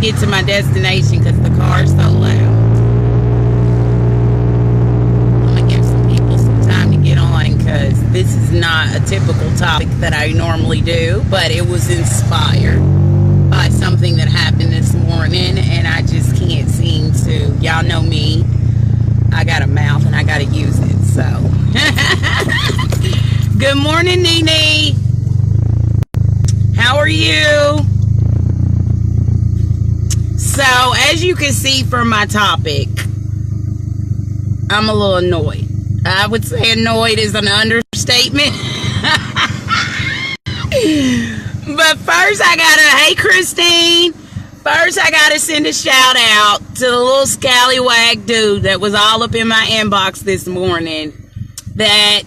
can't get to my destination because the car's so loud. I'm going to give some people some time to get on because this is not a typical topic that I normally do, but it was inspired by something that happened this morning, and I just can't seem to. Y'all know me. I got a mouth and I got to use it, so. Good morning, Nene. How are you? So, as you can see from my topic, I'm a little annoyed. I would say annoyed is an understatement. But first, hey, Christine. First, I gotta send a shout out to the little scallywag dude that was all up in my inbox this morning that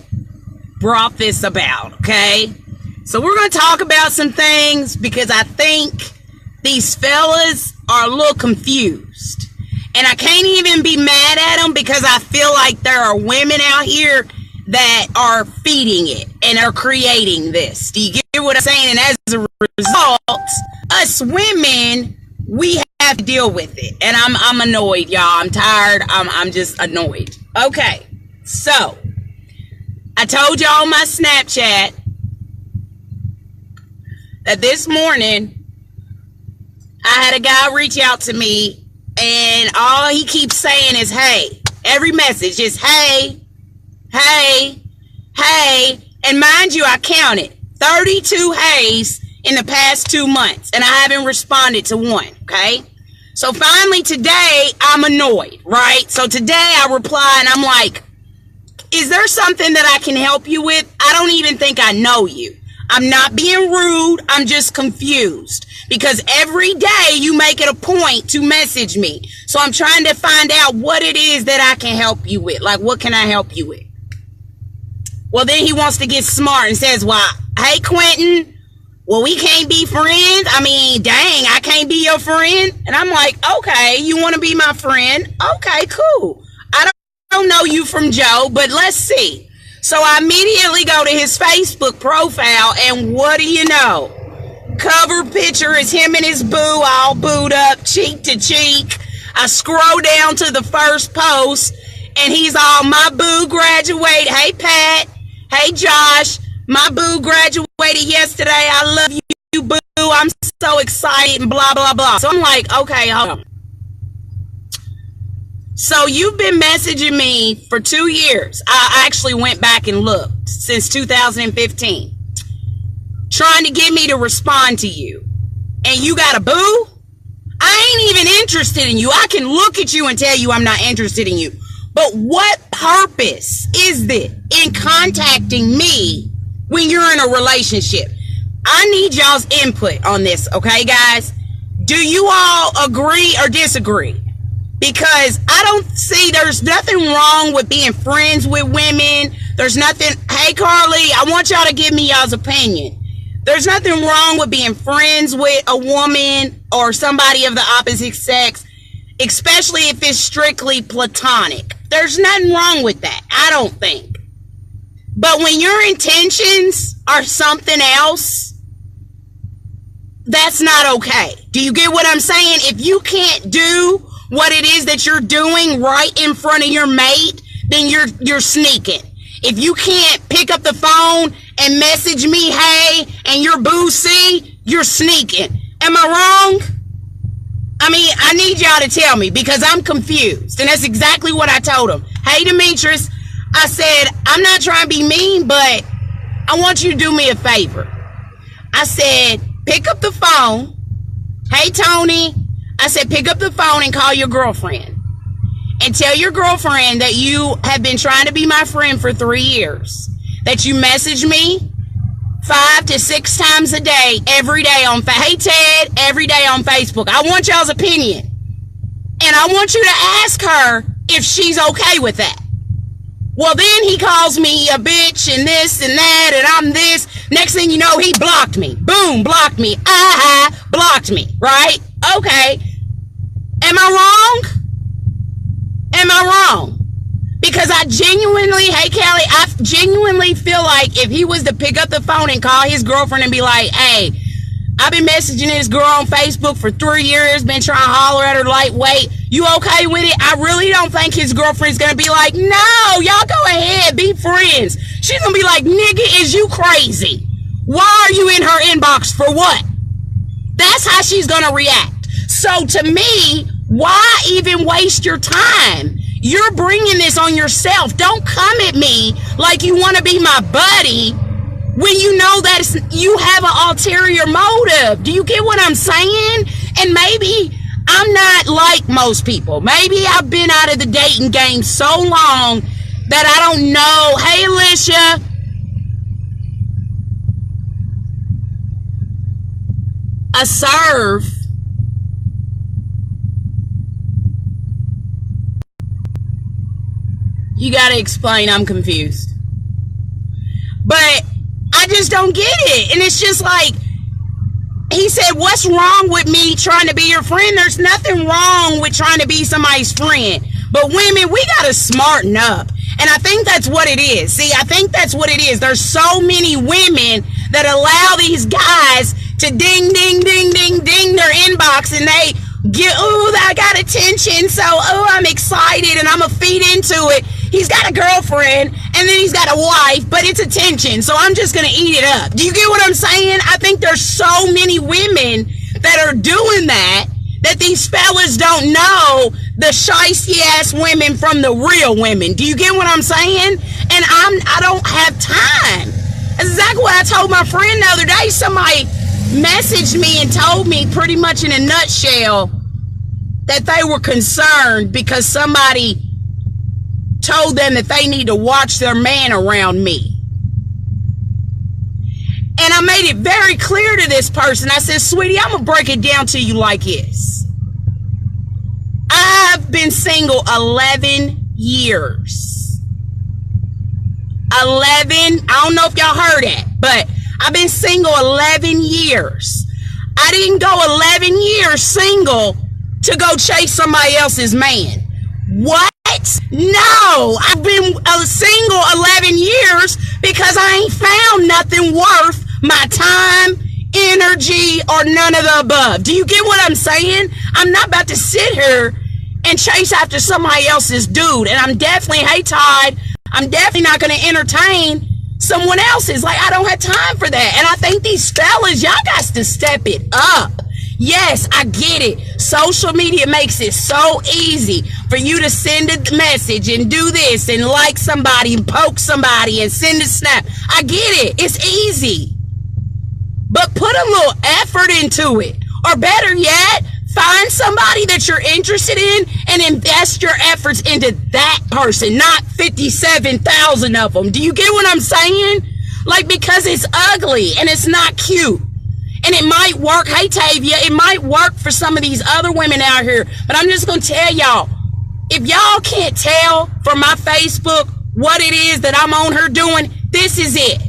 brought this about, okay? So we're gonna talk about some things because I think these fellas are a little confused. And I can't even be mad at them because I feel like there are women out here that are feeding it and are creating this. Do you get what I'm saying? And as a result, us women, we have to deal with it. And I'm annoyed, y'all. I'm tired. I'm just annoyed. Okay, so I told y'all on my Snapchat that this morning I had a guy reach out to me, and all he keeps saying is, hey. Every message is, hey, hey, hey. And mind you, I counted 32 heys in the past 2 months, and I haven't responded to one, okay? So finally today, I'm annoyed, right? So today I reply, and I'm like, is there something that I can help you with? I don't even think I know you. I'm not being rude. I'm just confused because every day you make it a point to message me. So I'm trying to find out what it is that I can help you with. Like, what can I help you with? Well, then he wants to get smart and says, well, hey, Quentin, well, we can't be friends. I mean, dang, I can't be your friend. And I'm like, okay, you want to be my friend? Okay, cool. I don't know you from Joe, but let's see. So I immediately go to his Facebook profile, and what do you know? Cover picture is him and his boo all booed up, cheek to cheek. I scroll down to the first post, and he's all, my boo graduated. Hey, Pat. Hey, Josh. My boo graduated yesterday. I love you, boo. I'm so excited, and blah, blah, blah. So I'm like, okay, hold on. So you've been messaging me for 2 years. I actually went back and looked since 2015, trying to get me to respond to you. And you got a boo? I ain't even interested in you. I can look at you and tell you I'm not interested in you. But what purpose is it in contacting me when you're in a relationship? I need y'all's input on this, okay, guys? Do you all agree or disagree? Because I don't see, there's nothing wrong with being friends with women. There's nothing, hey, Carly, I want y'all to give me y'all's opinion. There's nothing wrong with being friends with a woman or somebody of the opposite sex, especially if it's strictly platonic. There's nothing wrong with that, I don't think. But when your intentions are something else, that's not okay. Do you get what I'm saying? If you can't do what it is that you're doing right in front of your mate, then you're sneaking. If you can't pick up the phone and message me, hey, and your boo see, you're sneaking. Am I wrong? I mean, I need y'all to tell me because I'm confused. And that's exactly what I told him. Hey, Demetrius, I said, I'm not trying to be mean, but I want you to do me a favor. I said, pick up the phone. Hey, Tony. I said, pick up the phone and call your girlfriend and tell your girlfriend that you have been trying to be my friend for 3 years, that you message me 5 to 6 times a day, every day on, hey, Ted, every day on Facebook. I want y'all's opinion. And I want you to ask her if she's okay with that. Well, then he calls me a bitch and this and that, and I'm this. Next thing you know, he blocked me. Boom, blocked me. Blocked me, right? Okay. Am I wrong? Am I wrong? Because I genuinely, hey, Kelly, I genuinely feel like if he was to pick up the phone and call his girlfriend and be like, hey, I've been messaging this girl on Facebook for 3 years, been trying to holler at her lightweight. You okay with it? I really don't think his girlfriend's gonna be like, no, y'all go ahead, be friends. She's gonna be like, nigga, is you crazy? Why are you in her inbox for what? That's how she's gonna react. So to me, why even waste your time? You're bringing this on yourself. Don't come at me like you want to be my buddy when you know that you have an ulterior motive. Do you get what I'm saying? And maybe I'm not like most people. Maybe I've been out of the dating game so long that I don't know. Hey, Alicia. A serve. You gotta explain, I'm confused. But I just don't get it. And it's just like, he said, what's wrong with me trying to be your friend? There's nothing wrong with trying to be somebody's friend. But women, we gotta smarten up. And I think that's what it is. See, I think that's what it is. There's so many women that allow these guys to ding, ding, ding, ding, ding their inbox, and they get, ooh, I got attention, so, oh, I'm excited, and I'm going to feed into it. He's got a girlfriend, and then he's got a wife, but it's attention, so I'm just going to eat it up. Do you get what I'm saying? I think there's so many women that are doing that these fellas don't know the shiesty-ass women from the real women. Do you get what I'm saying? And I don't have time. That's exactly what I told my friend the other day. Somebody messaged me and told me pretty much in a nutshell that they were concerned because somebody told them that they need to watch their man around me. And I made it very clear to this person. I said, sweetie, I'm going to break it down to you like this. I've been single 11 years. 11, I don't know if y'all heard that, but I've been single 11 years. I didn't go 11 years single to go chase somebody else's man. What? No, I've been single 11 years because I ain't found nothing worth my time, energy, or none of the above. Do you get what I'm saying? I'm not about to sit here and chase after somebody else's dude. And I'm definitely, hey Todd, I'm definitely not going to entertain someone else's. Like, I don't have time for that. And I think these fellas, y'all got to step it up. Yes, I get it. Social media makes it so easy for you to send a message and do this and like somebody and poke somebody and send a snap. I get it. It's easy. But put a little effort into it. Or better yet, find somebody that you're interested in and invest your efforts into that person, not 57,000 of them. Do you get what I'm saying? Like, because it's ugly and it's not cute. And it might work, hey Tavia, it might work for some of these other women out here. But I'm just going to tell y'all, if y'all can't tell from my Facebook what it is that I'm on her doing, this is it.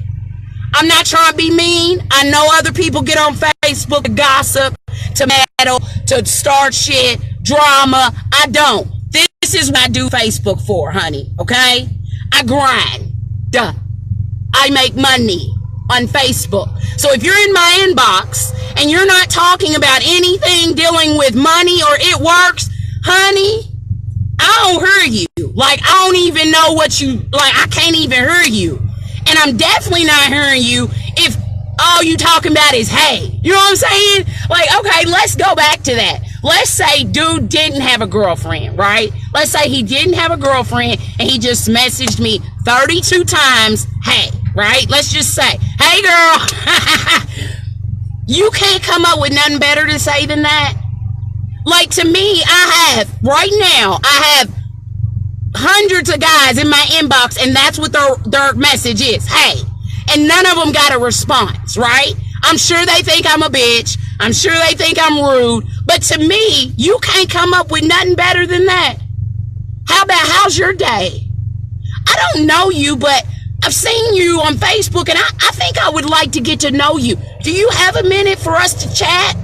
I'm not trying to be mean. I know other people get on Facebook to gossip, to meddle, to start shit, drama. I don't. This is what I do Facebook for, honey, okay? I grind. Duh. I make money on Facebook. So if you're in my inbox and you're not talking about anything dealing with money or it works, honey, I don't hear you. Like, I don't even know what you, like, I can't even hear you. And I'm definitely not hearing you if all you talking about is, hey, you know what I'm saying? Like, okay, let's go back to that. Let's say dude didn't have a girlfriend, right? Let's say he didn't have a girlfriend and he just messaged me 32 times, hey, right? Let's just say, hey girl, you can't come up with nothing better to say than that. Like, to me, right now, I have hundreds of guys in my inbox, and that's what their message is, hey. And none of them got a response, right? I'm sure they think I'm a bitch. I'm sure they think I'm rude. But to me, you can't come up with nothing better than that. How about, how's your day? I don't know you, but I've seen you on Facebook, and I think I would like to get to know you. Do you have a minute for us to chat?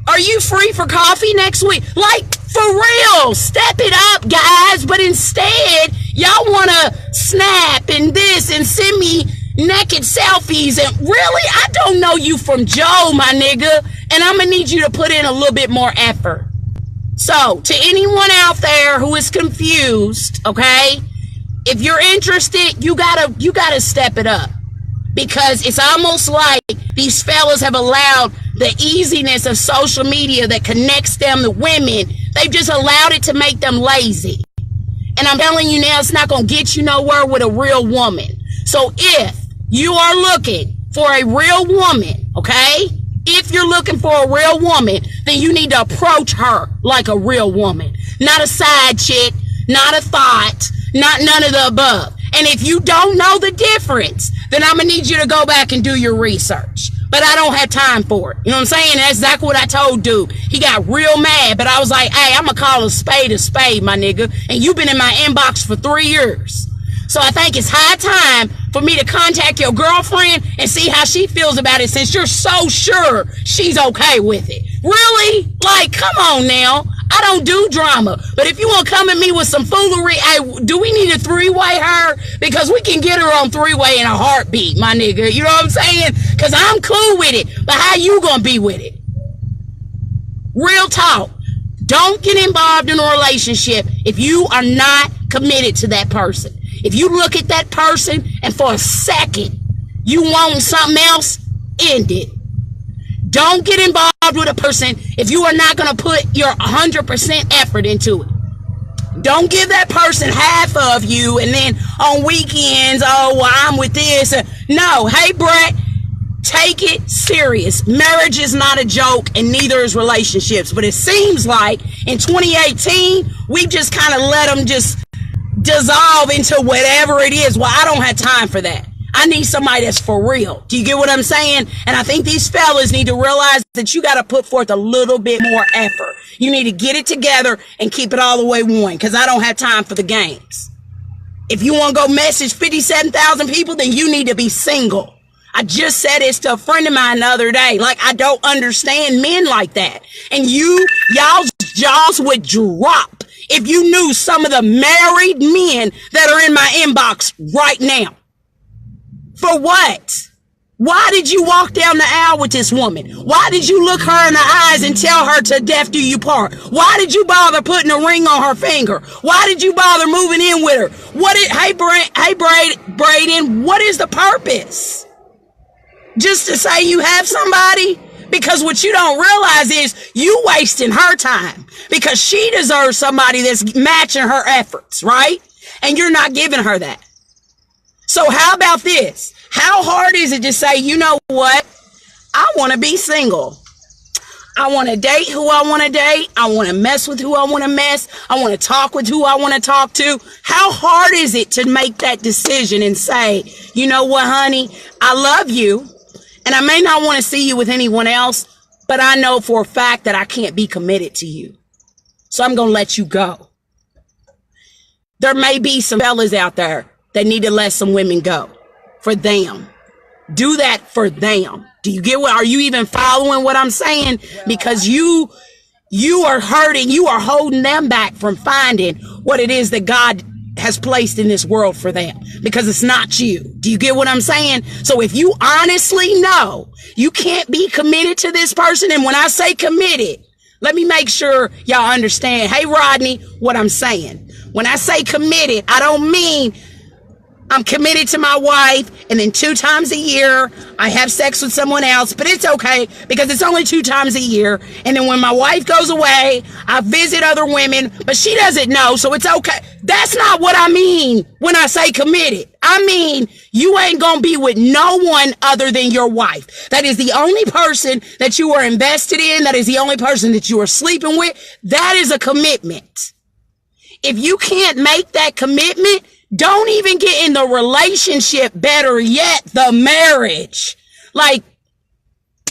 Are you free for coffee next week? Like, for real, step it up, guys. But instead, y'all want to snap and this and send me naked selfies, and really, I don't know you from Joe, my nigga, and I'm gonna need you to put in a little bit more effort. So, to anyone out there who is confused, okay, if you're interested, you gotta step it up, because it's almost like these fellas have allowed the easiness of social media that connects them to women. They've just allowed it to make them lazy. And I'm telling you now, it's not gonna get you nowhere with a real woman. So if you are looking for a real woman, okay? If you're looking for a real woman, then you need to approach her like a real woman. Not a side chick, not a thought, not none of the above. And if you don't know the difference, then I'm gonna need you to go back and do your research. But I don't have time for it. You know what I'm saying? That's exactly what I told dude. He got real mad, but I was like, hey, I'm gonna call a spade, my nigga. And you've been in my inbox for 3 years. So I think it's high time for me to contact your girlfriend and see how she feels about it, since you're so sure she's okay with it. Really? Like, come on now. I don't do drama. But if you want to come at me with some foolery, hey, do we need a three-way her? Because we can get her on three-way in a heartbeat, my nigga. You know what I'm saying? Because I'm cool with it. But how you gonna be with it? Real talk. Don't get involved in a relationship if you are not committed to that person. If you look at that person and for a second you want something else, end it. Don't get involved with a person if you are not going to put your 100% effort into it. Don't give that person half of you and then on weekends, oh, well, I'm with this. No, hey, Brett, take it serious. Marriage is not a joke, and neither is relationships. But it seems like in 2018, we just kind of let them just dissolve into whatever it is. Well, I don't have time for that. I need somebody that's for real. Do you get what I'm saying? And I think these fellas need to realize that you got to put forth a little bit more effort. You need to get it together and keep it all the way one, because I don't have time for the games. If you want to go message 57,000 people, then you need to be single. I just said this to a friend of mine the other day. Like, I don't understand men like that. And y'all's jaws would drop if you knew some of the married men that are in my inbox right now. For what? Why did you walk down the aisle with this woman? Why did you look her in the eyes and tell her to death do you part? Why did you bother putting a ring on her finger? Why did you bother moving in with her? Hey, Braden, what is the purpose? Just to say you have somebody? Because what you don't realize is you wasting her time, because she deserves somebody that's matching her efforts, right? And you're not giving her that. So how about this? How hard is it to say, you know what? I want to be single. I want to date who I want to date. I want to mess with who I want to mess. I want to talk with who I want to talk to. How hard is it to make that decision and say, you know what, honey? I love you. And I may not want to see you with anyone else, but I know for a fact that I can't be committed to you. So I'm going to let you go. There may be some fellas out there that need to let some women go for them. Do that for them. Do you get are you even following what I'm saying? Because you are hurting, you are holding them back from finding what it is that God has placed in this world for them, because it's not you. Do you get what I'm saying? So if you honestly know you can't be committed to this person, and when I say committed, let me make sure y'all understand, hey Rodney, what I'm saying. When I say committed, I don't mean I'm committed to my wife and then 2 times a year I have sex with someone else, but it's okay because it's only 2 times a year. And then when my wife goes away, I visit other women, but she doesn't know, so it's okay. That's not what I mean when I say committed. I mean, you ain't gonna be with no one other than your wife. That is the only person that you are invested in. That is the only person that you are sleeping with. That is a commitment. If you can't make that commitment, don't even get in the relationship. Better yet, the marriage. Like,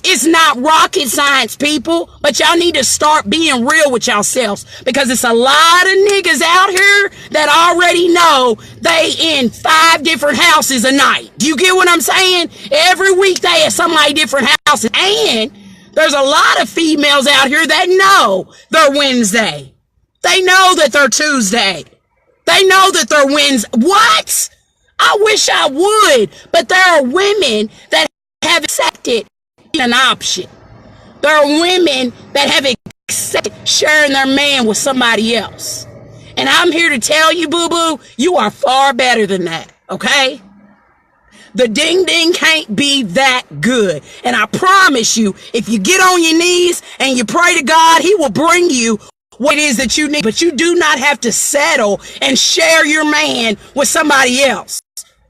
it's not rocket science, people, but y'all need to start being real with yourselves, because it's a lot of niggas out here that already know they in 5 different houses a night. Do you get what I'm saying? Every week they at somebody different houses. And there's a lot of females out here that know they're Wednesday. They know that they're Tuesday. They know that they're Wednesday. What? I wish I would, but there are women that have accepted an option. There are women that have accepted sharing their man with somebody else. And I'm here to tell you, boo-boo, you are far better than that, okay? The ding-ding can't be that good. And I promise you, if you get on your knees and you pray to God, he will bring you what it is that you need. But you do not have to settle and share your man with somebody else.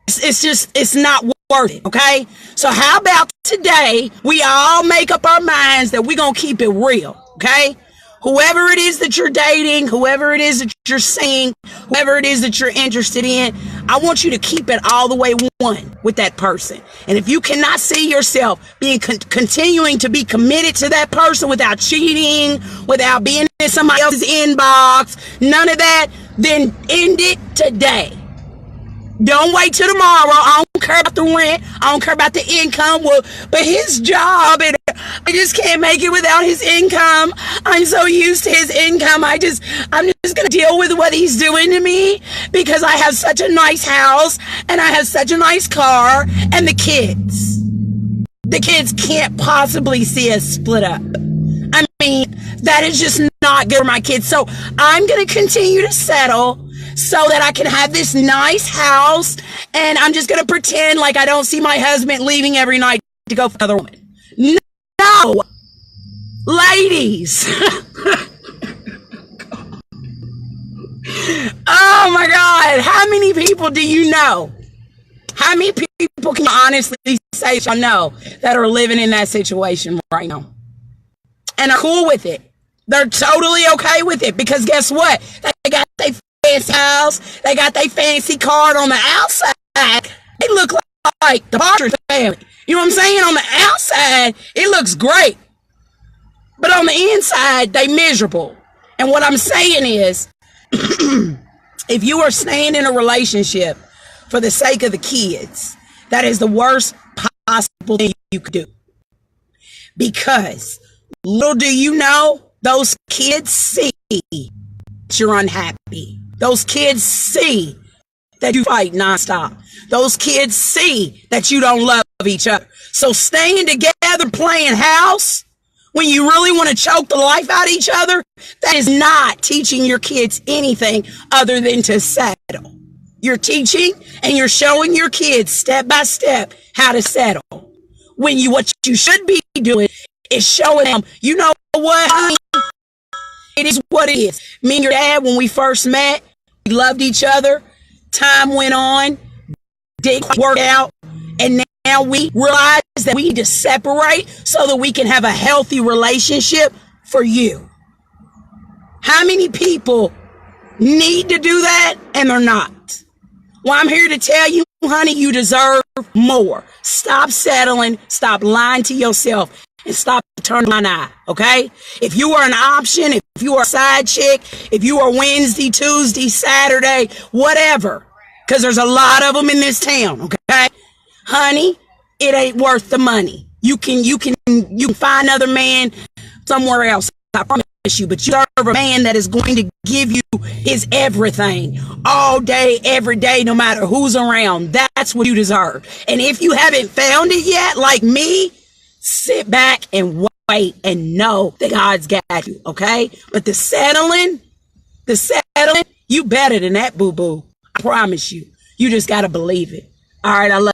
It's not worth it, okay? So how about today, we all make up our minds that we're going to keep it real, okay? Whoever it is that you're dating, whoever it is that you're seeing, whoever it is that you're interested in, I want you to keep it all the way one with that person. And if you cannot see yourself being continuing to be committed to that person without cheating, without being in somebody else's inbox, none of that, then end it today. Don't wait till tomorrow. I don't care about the rent. I don't care about the income. Well, but his job, and I just can't make it without his income. I'm so used to his income. I'm just going to deal with what he's doing to me because I have such a nice house and I have such a nice car and the kids. The kids can't possibly see us split up. I mean, that is just not good for my kids. So I'm going to continue to settle so that I can have this nice house, and I'm just going to pretend like I don't see my husband leaving every night to go for another woman. No! Ladies! Oh my God! How many people do you know? How many people can you honestly say you know that are living in that situation right now? And are cool with it. They're totally okay with it because guess what? They got their fancy house. They got their fancy car on the outside. They look like the Partridge Family. You know what I'm saying? On the outside, it looks great. But on the inside, they miserable. And what I'm saying is, if you are staying in a relationship for the sake of the kids, that is the worst possible thing you could do. Because little do you know, those kids see that you're unhappy. Those kids see that you fight nonstop. Those kids see that you don't love each other. So staying together playing house when you really want to choke the life out of each other, that is not teaching your kids anything other than to settle. You're teaching and you're showing your kids step by step how to settle. When what you should be doing is showing them, you know what, honey? It is what it is. Me and your dad, when we first met, we loved each other. Time went on, didn't work out, and now we realize that we need to separate so that we can have a healthy relationship for you. How many people need to do that and they're not? Well, I'm here to tell you, honey, you deserve more. Stop settling, stop lying to yourself, and stop turning an eye, okay? If you are an option, if you are a side chick, if you are Wednesday, Tuesday, Saturday, whatever, because there's a lot of them in this town, okay? Honey, it ain't worth the money. You can find another man somewhere else, I promise you, but you deserve a man that is going to give you his everything all day, every day, no matter who's around. That's what you deserve. And if you haven't found it yet, like me, sit back and wait and know that God's got you, okay? But the settling, you better than that, boo-boo. I promise you. You just got to believe it. All right, I love